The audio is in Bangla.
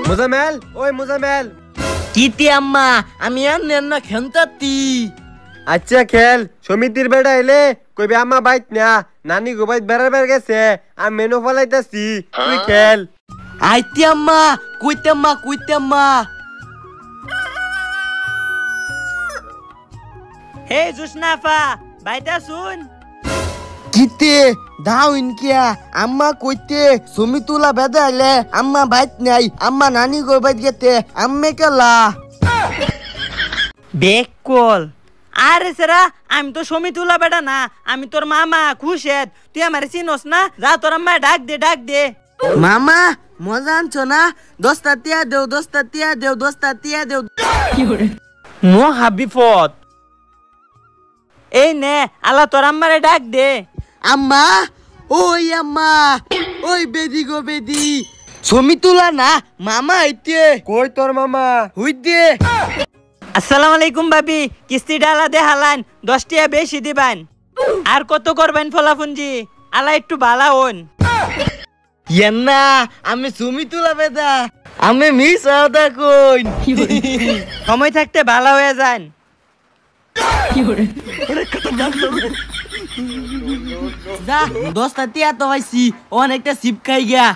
মুজামেল, ওই মুজামেল। কিতি আম্মা আমি আর খেলতাতি। আচ্ছা খেল, সমিতির বেড়া এলে কইবে আম্মা বাইত না, নানি গো বাইত বেড়াবার গেছে, আর মেনু ফলাইতাছি, তুই খেল। আইতি আম্মা কইতে আম্মা। হে জুসনাফা বাইটা শুন। কিতে দাও ইনকিয়া আম্মা কইতে সমিতুলা বেদাইলে আম্মা বাইত নাই, আম্মা নানি গো বাইত গেতে আম্মে কেলা বেক কল। আরে সেরা আমি তো সমিতুলা বেটা না, আমি তোর মামা খুশেদ। তুই আমার চিনস না? যা তোর আম্মা ডাক দে। মামা মজা আনছো না? দশটা টিয়া দেও। মো হাবিফত এই নে আল্লাহ তোর আম্মারে ডাক দে। আম্মা ওই বেদি গো বেদি সমিতুলা না মামা আইতে। কই তোর মামা? হইতে। আসসালামু আলাইকুম ভাবি, কিস্তি ডালা দে হালান, 10 টাকা বেশি দিবেন। আর কত করবেন ফলাফুঞ্জি? আলা একটু ভালা হন। না আমি সমিতুলা বেদা, আমি মিস আদা কইন। সময় থাকতে ভালো হয়ে যান। যা 10টা টিয়া তো পাইছি, অনেকটা সিপ খাই গিয়া।